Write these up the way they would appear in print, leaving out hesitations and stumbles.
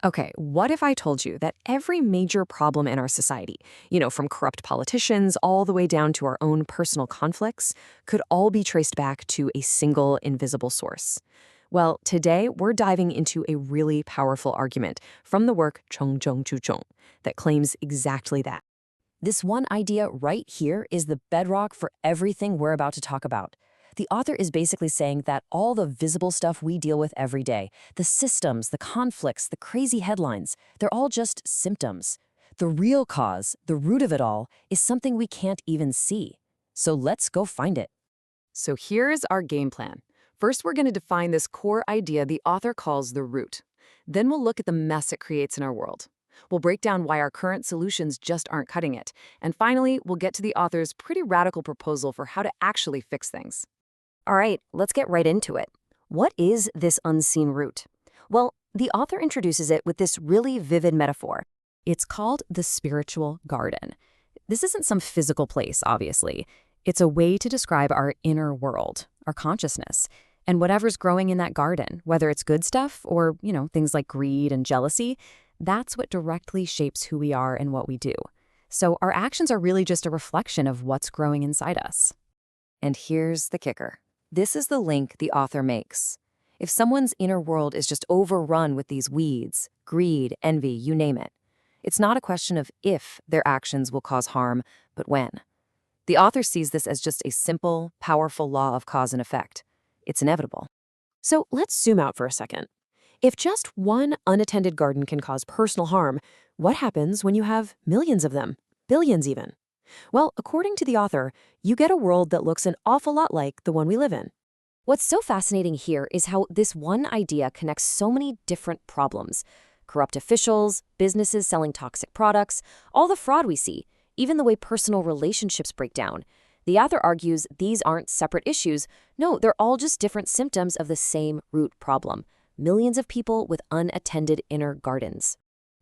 Okay, what if I told you that every major problem in our society, from corrupt politicians all the way down to our own personal conflicts, could all be traced back to a single invisible source? Well, today we're diving into a really powerful argument from the work 정정주종 that claims exactly that. This one idea right here is the bedrock for everything we're about to talk about. The author is basically saying that all the visible stuff we deal with every day, the systems, the conflicts, the crazy headlines, they're all just symptoms. The real cause, the root of it all, is something we can't even see. So let's go find it. So here's our game plan. First, we're going to define this core idea the author calls the root. Then we'll look at the mess it creates in our world. We'll break down why our current solutions just aren't cutting it. And finally, we'll get to the author's pretty radical proposal for how to actually fix things. All right, let's get right into it. What is this unseen root? Well, the author introduces it with this really vivid metaphor. It's called the spiritual garden. This isn't some physical place, obviously. It's a way to describe our inner world, our consciousness, and whatever's growing in that garden, whether it's good stuff or, things like greed and jealousy, that's what directly shapes who we are and what we do. So our actions are really just a reflection of what's growing inside us. And here's the kicker. This is the link the author makes. If someone's inner world is just overrun with these weeds, greed, envy, you name it, it's not a question of if their actions will cause harm, but when. The author sees this as just a simple, powerful law of cause and effect. It's inevitable. So let's zoom out for a second. If just one unattended garden can cause personal harm, what happens when you have millions of them, billions even? Well, according to the author, you get a world that looks an awful lot like the one we live in. What's so fascinating here is how this one idea connects so many different problems. Corrupt officials, businesses selling toxic products, all the fraud we see, even the way personal relationships break down. The author argues these aren't separate issues. No, they're all just different symptoms of the same root problem. Millions of people with unattended inner gardens.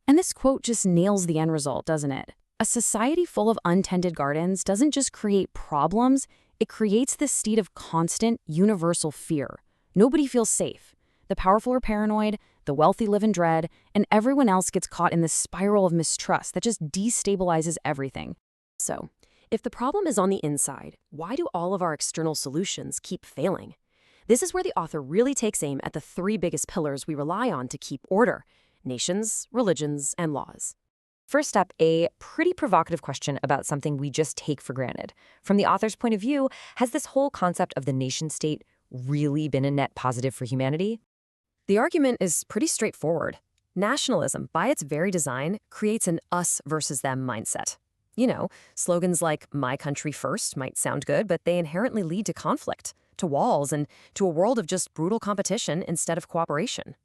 And this quote just nails the end result, doesn't it? A society full of untended gardens doesn't just create problems, it creates this state of constant, universal fear. Nobody feels safe. The powerful are paranoid, the wealthy live in dread, and everyone else gets caught in this spiral of mistrust that just destabilizes everything. So, if the problem is on the inside, why do all of our external solutions keep failing? This is where the author really takes aim at the three biggest pillars we rely on to keep order: nations, religions, and laws. First up, a pretty provocative question about something we just take for granted. From the author's point of view, has this whole concept of the nation-state really been a net positive for humanity? The argument is pretty straightforward. Nationalism, by its very design, creates an us versus them mindset. Slogans like "my country first" might sound good, but they inherently lead to conflict, to walls, and to a world of just brutal competition instead of cooperation.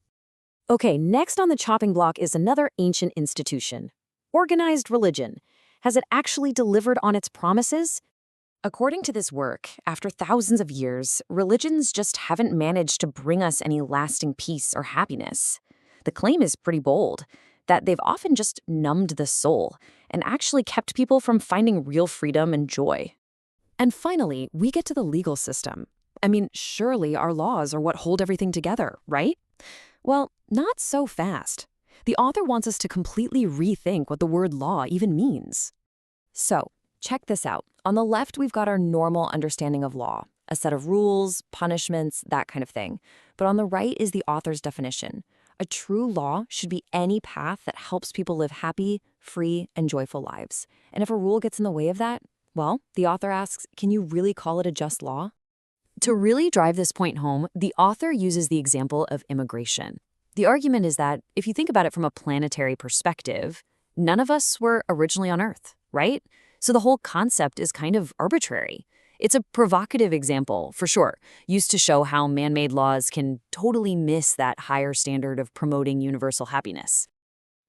Okay, next on the chopping block is another ancient institution. Organized religion. Has it actually delivered on its promises? According to this work, after thousands of years, religions just haven't managed to bring us any lasting peace or happiness. The claim is pretty bold, that they've often just numbed the soul and actually kept people from finding real freedom and joy. And finally, we get to the legal system. I mean, surely our laws are what hold everything together, right? Well, not so fast. The author wants us to completely rethink what the word law even means. So, check this out. On the left, we've got our normal understanding of law, a set of rules, punishments, that kind of thing. But on the right is the author's definition. A true law should be any path that helps people live happy, free, and joyful lives. And if a rule gets in the way of that, well, the author asks, can you really call it a just law? To really drive this point home, the author uses the example of immigration. The argument is that if you think about it from a planetary perspective, none of us were originally on Earth, right? So the whole concept is kind of arbitrary. It's a provocative example, for sure, used to show how man-made laws can totally miss that higher standard of promoting universal happiness.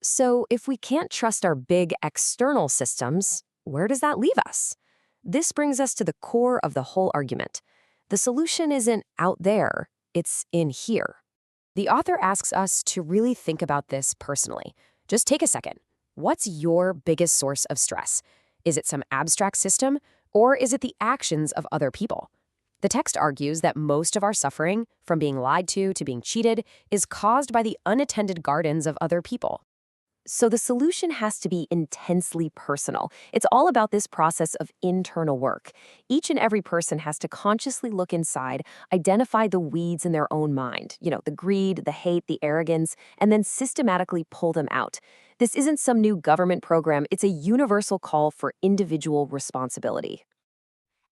So if we can't trust our big external systems, where does that leave us? This brings us to the core of the whole argument. The solution isn't out there, it's in here. The author asks us to really think about this personally. Just take a second. What's your biggest source of stress? Is it some abstract system, or is it the actions of other people? The text argues that most of our suffering, from being lied to being cheated, is caused by the unattended gardens of other people. So the solution has to be intensely personal. It's all about this process of internal work. Each and every person has to consciously look inside, identify the weeds in their own mind, the greed, the hate, the arrogance, and then systematically pull them out. This isn't some new government program, it's a universal call for individual responsibility.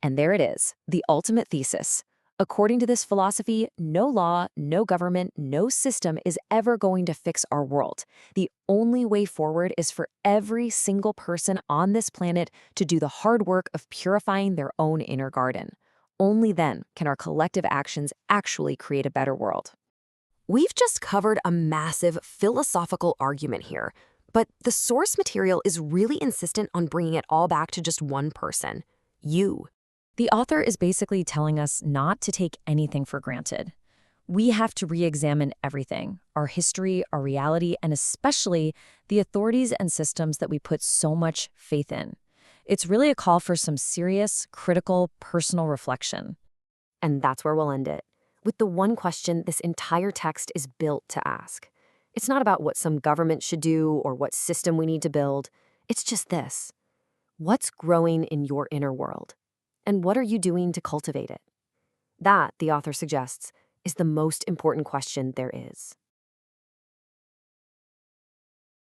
And there it is, the ultimate thesis. According to this philosophy, no law, no government, no system is ever going to fix our world. The only way forward is for every single person on this planet to do the hard work of purifying their own inner garden. Only then can our collective actions actually create a better world. We've just covered a massive philosophical argument here, but the source material is really insistent on bringing it all back to just one person: you. The author is basically telling us not to take anything for granted. We have to re-examine everything, our history, our reality, and especially the authorities and systems that we put so much faith in. It's really a call for some serious, critical, personal reflection. And that's where we'll end it, with the one question this entire text is built to ask. It's not about what some government should do or what system we need to build. It's just this: what's growing in your inner world? And what are you doing to cultivate it? That, the author suggests, is the most important question there is.